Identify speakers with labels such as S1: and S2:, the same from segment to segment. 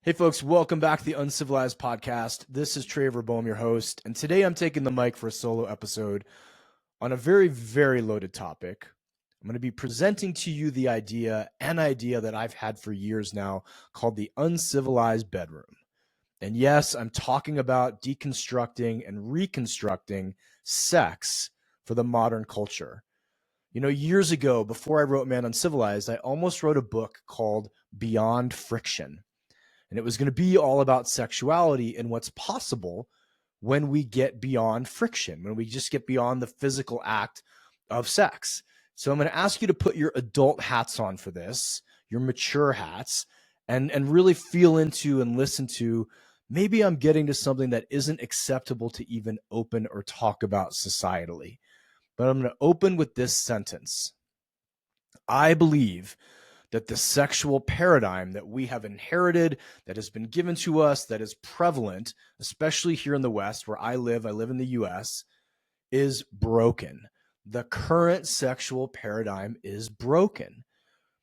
S1: Hey folks, welcome back to the Uncivilized podcast. This is Traver Boehm, your host, and today I'm taking the mic for a solo episode on a very, very loaded topic. I'm going to be presenting to you an idea that I've had for years now called the uncivilized bedroom. And yes, I'm talking about deconstructing and reconstructing sex for the modern culture. You know, years ago, before I wrote Man UNcivilized, I almost wrote a book called Beyond Friction. And it was going to be all about sexuality and what's possible when we get beyond friction, when we just get beyond the physical act of sex. So I'm going to ask you to put your adult hats on for this, your mature hats, and really feel into and listen to, maybe I'm getting to something that isn't acceptable to even open or talk about societally. But I'm going to open with this sentence. I believe that the sexual paradigm that we have inherited, that has been given to us, that is prevalent, especially here in the West where I live in the US, is broken. The current sexual paradigm is broken.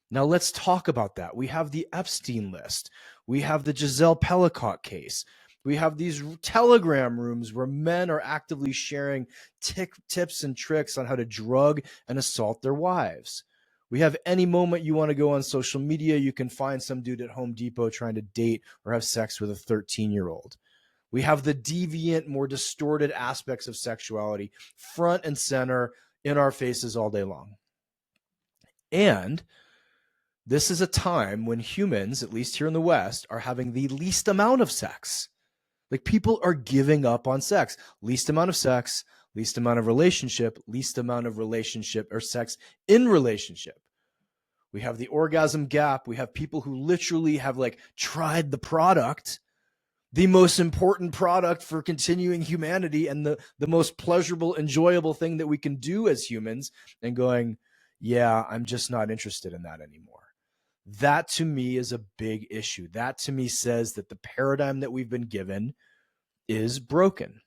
S1: Now let's talk about that. We have the Epstein list. We have the Giselle Pellicott case. We have these Telegram rooms where men are actively sharing tips and tricks on how to drug and assault their wives. We have any moment you want to go on social media, you can find some dude at Home Depot trying to date or have sex with a 13-year-old. We have the deviant, more distorted aspects of sexuality front and center in our faces all day long. And this is a time when humans, at least here in the West, are having the least amount of sex. Like, people are giving up on sex. Least amount of sex, least amount of relationship, least amount of relationship or sex in relationship. We have the orgasm gap. We have people who literally have tried the product, the most important product for continuing humanity and the most pleasurable, enjoyable thing that we can do as humans, and going, yeah, I'm just not interested in that anymore. That to me is a big issue. That to me says that the paradigm that we've been given is broken.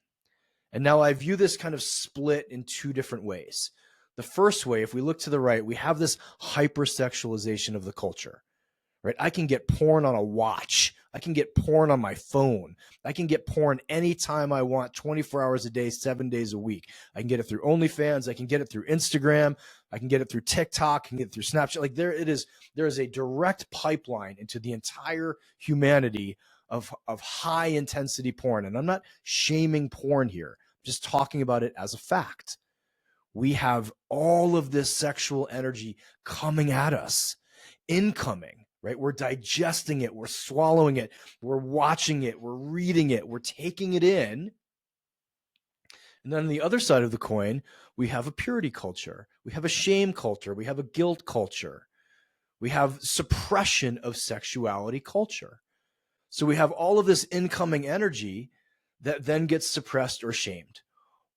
S1: And now I view this kind of split in two different ways. The first way, if we look to the right, we have this hypersexualization of the culture, right? I can get porn on a watch. I can get porn on my phone. I can get porn anytime I want, 24 hours a day, 7 days a week. I can get it through OnlyFans. I can get it through Instagram. I can get it through TikTok. I can get it through Snapchat. There is a direct pipeline into the entire humanity of high intensity porn. And I'm not shaming porn here. I'm just talking about it as a fact. We have all of this sexual energy coming at us, incoming, right? We're digesting it. We're swallowing it. We're watching it. We're reading it. We're taking it in. And then on the other side of the coin, we have a purity culture. We have a shame culture. We have a guilt culture. We have suppression of sexuality culture. So we have all of this incoming energy that then gets suppressed or shamed.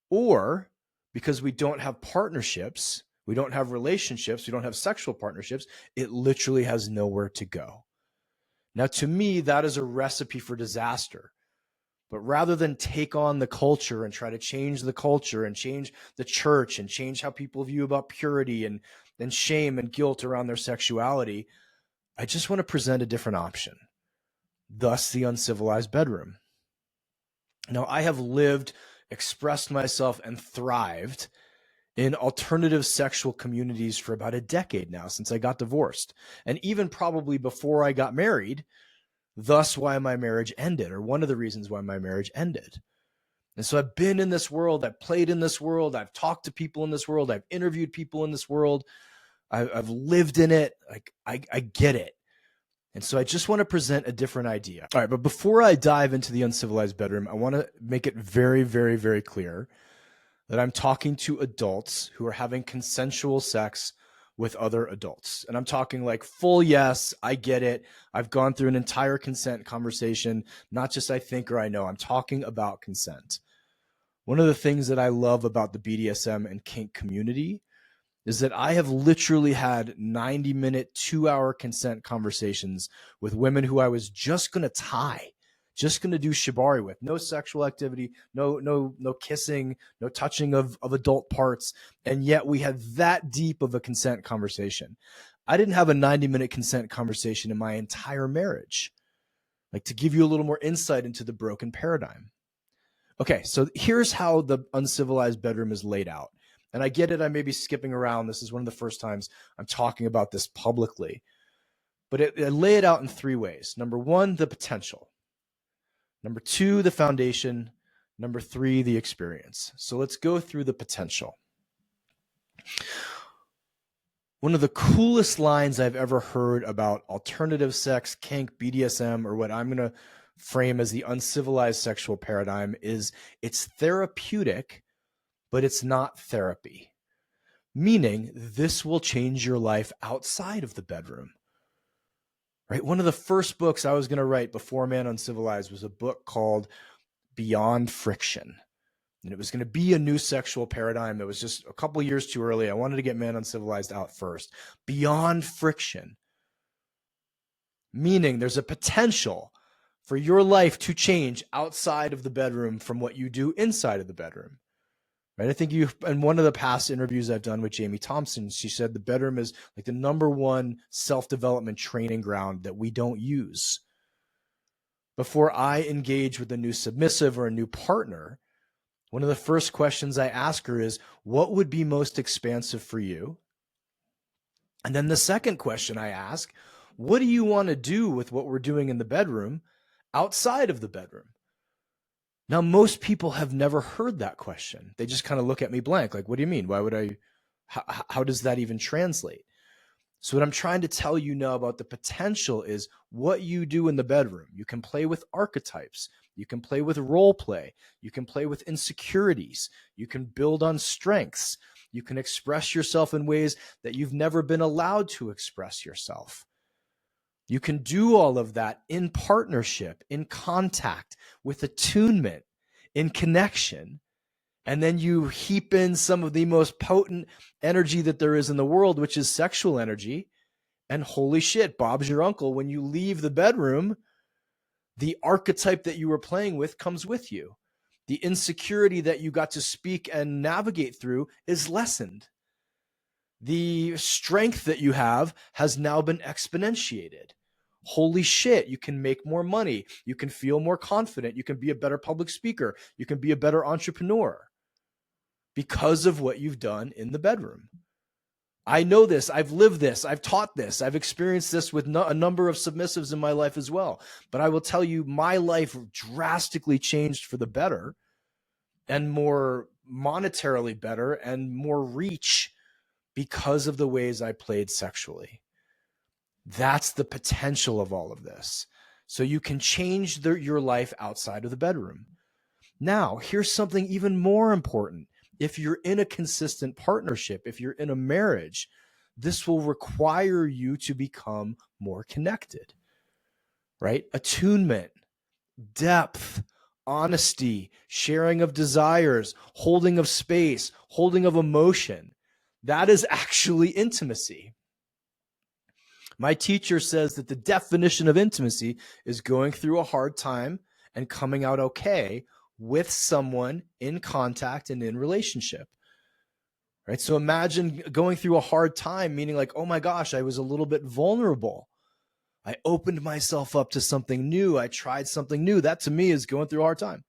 S1: Or because we don't have partnerships, we don't have relationships, we don't have sexual partnerships, it literally has nowhere to go. Now, to me, that is a recipe for disaster. But rather than take on the culture and try to change the culture and change the church and change how people view about purity and shame and guilt around their sexuality, I just want to present a different option. Thus, the uncivilized bedroom. Now, I have lived, expressed myself, and thrived in alternative sexual communities for about a decade now, since I got divorced, and even probably before I got married, thus why my marriage ended, or one of the reasons why my marriage ended. And so I've been in this world, I've played in this world, I've talked to people in this world, I've interviewed people in this world, I've lived in it. I get it. And so I just want to present a different idea. All right, but before I dive into the uncivilized bedroom, I want to make it very, very, very clear that I'm talking to adults who are having consensual sex with other adults. And I'm talking like full yes, I get it. I've gone through an entire consent conversation, not just I think or I know. I'm talking about consent. One of the things that I love about the BDSM and kink community is that I have literally had 90-minute, 2-hour consent conversations with women who I was just going to tie, just going to do shibari with. No sexual activity, no kissing, no touching of adult parts. And yet we had that deep of a consent conversation. I didn't have a 90-minute consent conversation in my entire marriage. like to give you a little more insight into the broken paradigm. Okay, so here's how the uncivilized bedroom is laid out. And I get it, I may be skipping around. This is one of the first times I'm talking about this publicly. But I lay it out in three ways. Number one, the potential. Number two, the foundation. Number three, the experience. So let's go through the potential. One of the coolest lines I've ever heard about alternative sex, kink, BDSM, or what I'm going to frame as the uncivilized sexual paradigm is it's therapeutic, but it's not therapy. Meaning this will change your life outside of the bedroom. Right? One of the first books I was going to write before Man UNcivilized was a book called Beyond Friction. And it was going to be a new sexual paradigm that was just a couple years too early. I wanted to get Man UNcivilized out first. Beyond friction. Meaning there's a potential for your life to change outside of the bedroom from what you do inside of the bedroom. Right? I think in one of the past interviews I've done with Jamie Thompson, she said the bedroom is like the number one self-development training ground that we don't use. Before I engage with a new submissive or a new partner, one of the first questions I ask her is, what would be most expansive for you? And then the second question I ask, what do you want to do with what we're doing in the bedroom outside of the bedroom? Now, most people have never heard that question. They just kind of look at me blank. Like, what do you mean? Why would I, how does that even translate? So what I'm trying to tell you now about the potential is what you do in the bedroom. You can play with archetypes. You can play with role play. You can play with insecurities. You can build on strengths. You can express yourself in ways that you've never been allowed to express yourself. You can do all of that in partnership, in contact, with attunement, in connection. And then you heap in some of the most potent energy that there is in the world, which is sexual energy. And holy shit, Bob's your uncle. When you leave the bedroom, the archetype that you were playing with comes with you. The insecurity that you got to speak and navigate through is lessened. The strength that you have has now been exponentiated. Holy shit, you can make more money. You can feel more confident. You can be a better public speaker. You can be a better entrepreneur because of what you've done in the bedroom. I know this. I've lived this. I've taught this. I've experienced this with a number of submissives in my life as well. But I will tell you, my life drastically changed for the better and more monetarily better and more reach because of the ways I played sexually. That's the potential of all of this. So you can change your life outside of the bedroom. Now, here's something even more important. If you're in a consistent partnership, if you're in a marriage, this will require you to become more connected, right? Attunement, depth, honesty, sharing of desires, holding of space, holding of emotion. That is actually intimacy. My teacher says that the definition of intimacy is going through a hard time and coming out okay with someone in contact and in relationship, right? So imagine going through a hard time, meaning like, oh my gosh, I was a little bit vulnerable. I opened myself up to something new. I tried something new. That to me is going through a hard time.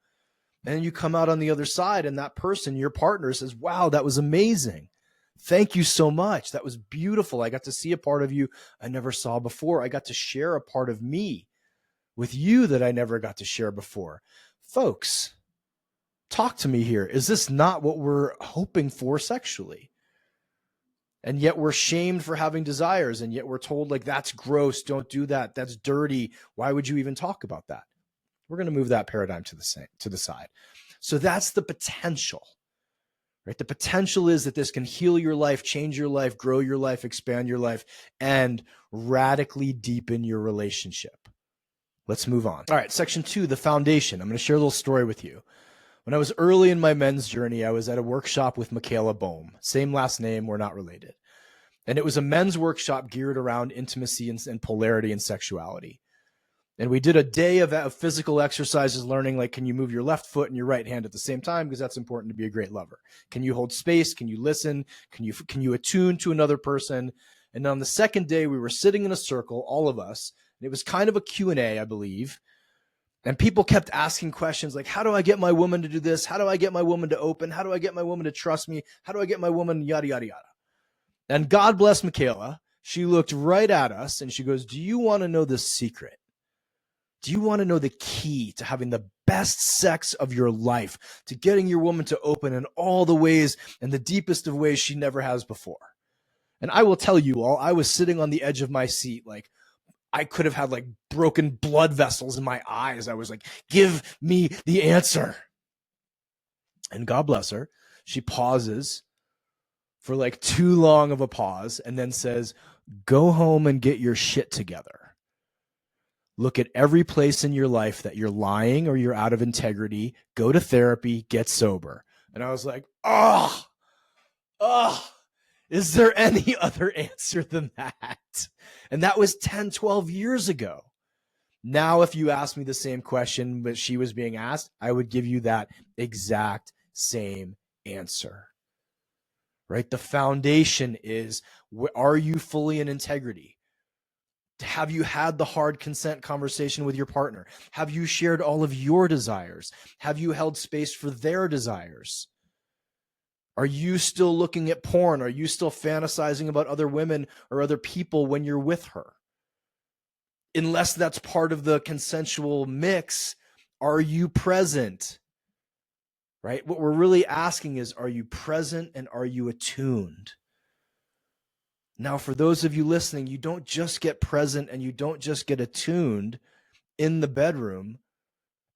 S1: And then you come out on the other side and that person, your partner, says, wow, that was amazing. Thank you so much. That was beautiful. I got to see a part of you I never saw before. I got to share a part of me with you that I never got to share before. Folks, talk to me here. Is this not what we're hoping for sexually? And yet we're shamed for having desires. And yet we're told like, that's gross. Don't do that. That's dirty. Why would you even talk about that? We're going to move that paradigm to the side. So that's the potential, right? The potential is that this can heal your life, change your life, grow your life, expand your life, and radically deepen your relationship. Let's move on. All right. Section 2, the foundation. I'm going to share a little story with you. When I was early in my men's journey, I was at a workshop with Traver Boehm. Same last name, we're not related. And it was a men's workshop geared around intimacy and polarity and sexuality. And we did a day of physical exercises, learning like, can you move your left foot and your right hand at the same time? Because that's important to be a great lover. Can you hold space? Can you listen? Can you attune to another person? And on the second day, we were sitting in a circle, all of us. And it was kind of a Q&A, I believe. And people kept asking questions like, how do I get my woman to do this? How do I get my woman to open? How do I get my woman to trust me? How do I get my woman yada, yada, yada? And God bless Michaela. She looked right at us and she goes, do you want to know the secret? Do you want to know the key to having the best sex of your life, to getting your woman to open in all the ways and the deepest of ways she never has before? And I will tell you all, I was sitting on the edge of my seat, like I could have had like broken blood vessels in my eyes. I was like, give me the answer. And God bless her. She pauses for like too long of a pause and then says, go home and get your shit together. Look at every place in your life that you're lying or you're out of integrity. Go to therapy, get sober. And I was like, oh, is there any other answer than that? And that was 10, 12 years ago. Now, if you ask me the same question that she was being asked, I would give you that exact same answer. Right? The foundation is, are you fully in integrity? Have you had the hard consent conversation with your partner? Have you shared all of your desires? Have you held space for their desires? Are you still looking at porn? Are you still fantasizing about other women or other people when you're with her? Unless that's part of the consensual mix, are you present? Right? What we're really asking is, are you present and are you attuned? Now, for those of you listening, you don't just get present and you don't just get attuned in the bedroom,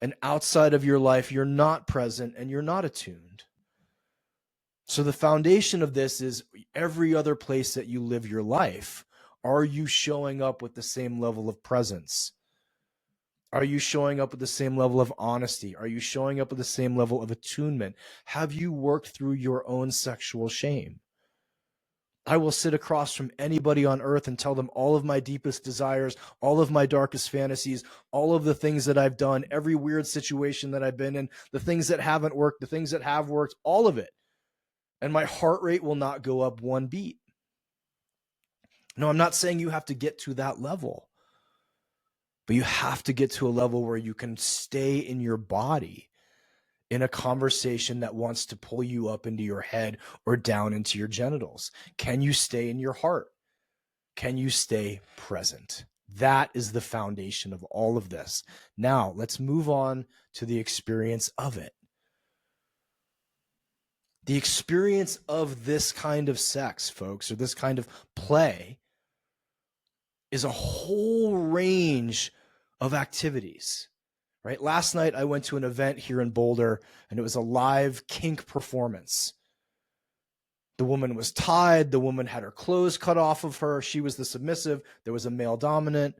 S1: and outside of your life, you're not present and you're not attuned. So the foundation of this is every other place that you live your life. Are you showing up with the same level of presence? Are you showing up with the same level of honesty? Are you showing up with the same level of attunement? Have you worked through your own sexual shame? I will sit across from anybody on earth and tell them all of my deepest desires, all of my darkest fantasies, all of the things that I've done, every weird situation that I've been in, the things that haven't worked, the things that have worked, all of it. And my heart rate will not go up one beat. No, I'm not saying you have to get to that level, but you have to get to a level where you can stay in your body in a conversation that wants to pull you up into your head or down into your genitals. Can you stay in your heart? Can you stay present? That is the foundation of all of this. Now, let's move on to the experience of it. The experience of this kind of sex, folks, or this kind of play is a whole range of activities. Right? Last night, I went to an event here in Boulder, and it was a live kink performance. The woman was tied. The woman had her clothes cut off of her. She was the submissive. There was a male dominant.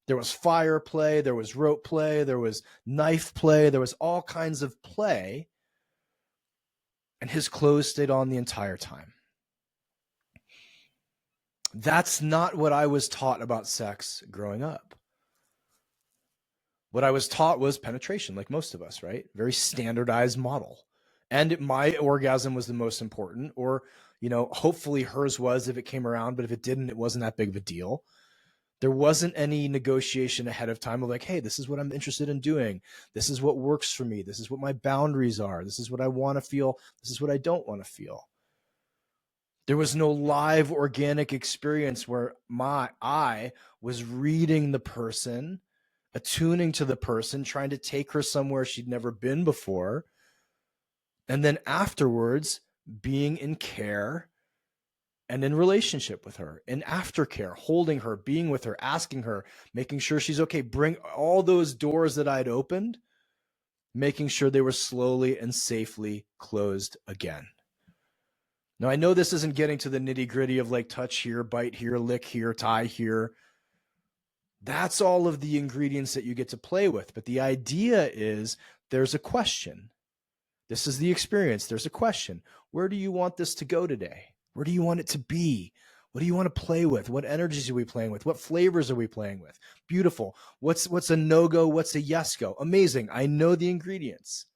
S1: There was fire play. There was rope play. There was knife play. There was all kinds of play. And his clothes stayed on the entire time. That's not what I was taught about sex growing up. What I was taught was penetration, like most of us, right? Very standardized model. And my orgasm was the most important, or, hopefully hers was if it came around, but if it didn't, it wasn't that big of a deal. There wasn't any negotiation ahead of time of like, hey, this is what I'm interested in doing. This is what works for me. This is what my boundaries are. This is what I want to feel. This is what I don't want to feel. There was no live organic experience where I was reading the person, attuning to the person, trying to take her somewhere she'd never been before. And then afterwards, being in care and in relationship with her, in aftercare, holding her, being with her, asking her, making sure she's okay, bring all those doors that I'd opened, making sure they were slowly and safely closed again. Now, I know this isn't getting to the nitty gritty of like touch here, bite here, lick here, tie here. That's all of the ingredients that you get to play with. But the idea is there's a question. This is the experience. There's a question. Where do you want this to go today? Where do you want it to be? What do you want to play with? What energies are we playing with? What flavors are we playing with? Beautiful. What's a no-go? What's a yes-go? Amazing. I know the ingredients.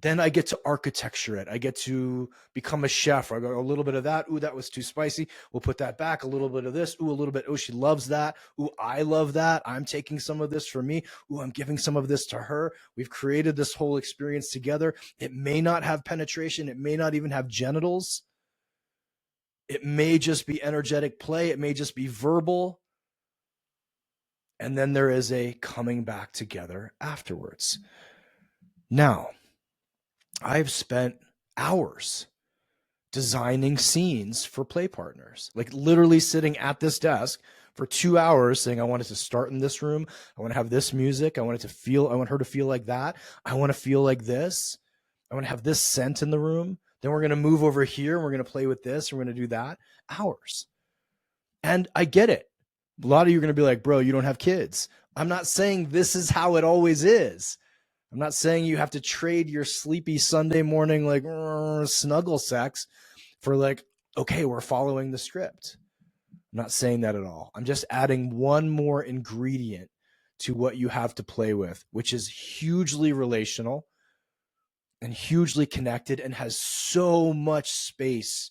S1: Then I get to architecture it. I get to become a chef. I go a little bit of that. Ooh, that was too spicy. We'll put that back. A little bit of this. Ooh, a little bit. Oh, she loves that. Ooh, I love that. I'm taking some of this for me. Ooh, I'm giving some of this to her. We've created this whole experience together. It may not have penetration. It may not even have genitals. It may just be energetic play. It may just be verbal. And then there is a coming back together afterwards. Now, I've spent hours designing scenes for play partners, like literally sitting at this desk for 2 hours saying, I want it to start in this room. I want to have this music. I want her to feel like that. I want to feel like this. I want to have this scent in the room. Then we're going to move over here and we're going to play with this. And we're going to do that. Hours. And I get it. A lot of you are going to be like, bro, you don't have kids. I'm not saying this is how it always is. I'm not saying you have to trade your sleepy Sunday morning, like snuggle sex for like, okay, we're following the script. I'm not saying that at all. I'm just adding one more ingredient to what you have to play with, which is hugely relational and hugely connected and has so much space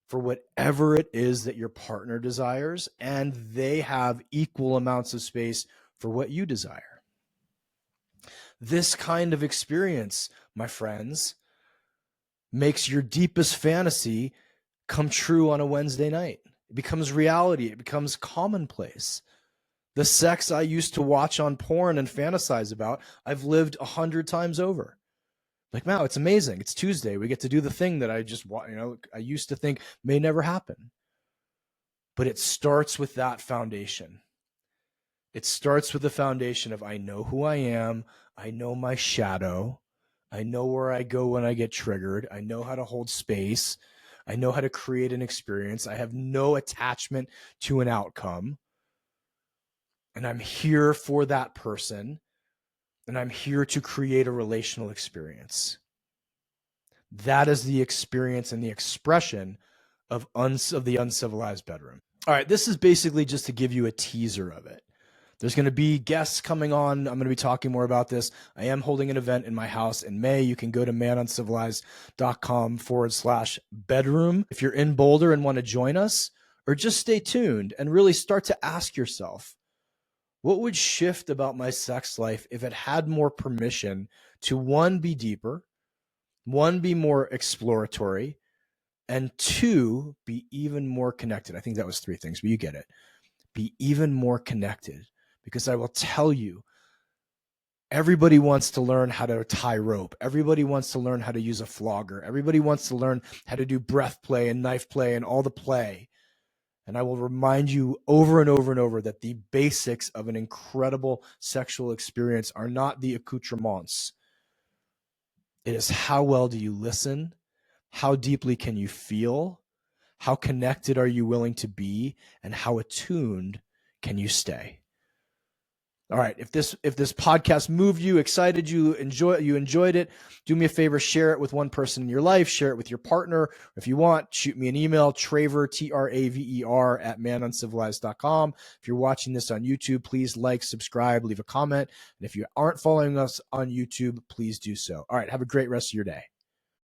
S1: for whatever it is that your partner desires, and they have equal amounts of space for what you desire. This kind of experience, my friends, makes your deepest fantasy come true on a Wednesday night. It becomes reality. It becomes commonplace. The sex I used to watch on porn and fantasize about, I've lived 100 times over. Like, wow, it's amazing. It's Tuesday. We get to do the thing that I used to think may never happen. But it starts with that foundation. It starts with the foundation of I know who I am. I know my shadow. I know where I go when I get triggered. I know how to hold space. I know how to create an experience. I have no attachment to an outcome. And I'm here for that person. And I'm here to create a relational experience. That is the experience and the expression of the uncivilized bedroom. All right, this is basically just to give you a teaser of it. There's going to be guests coming on. I'm going to be talking more about this. I am holding an event in my house in May. You can go to manuncivilized.com/bedroom. If you're in Boulder and want to join us, or just stay tuned and really start to ask yourself, what would shift about my sex life if it had more permission to, one, be deeper, one, be more exploratory, and two, be even more connected. I think that was 3 things, but you get it. Be even more connected. Because I will tell you, everybody wants to learn how to tie rope. Everybody wants to learn how to use a flogger. Everybody wants to learn how to do breath play and knife play and all the play. And I will remind you over and over and over that the basics of an incredible sexual experience are not the accoutrements. It is how well do you listen? How deeply can you feel? How connected are you willing to be? And how attuned can you stay? All right. If this podcast moved you, excited you, enjoyed it, do me a favor, share it with one person in your life, share it with your partner. If you want, shoot me an email, Traver, Traver @manuncivilized.com. If you're watching this on YouTube, please like, subscribe, leave a comment. And if you aren't following us on YouTube, please do so. All right. Have a great rest of your day.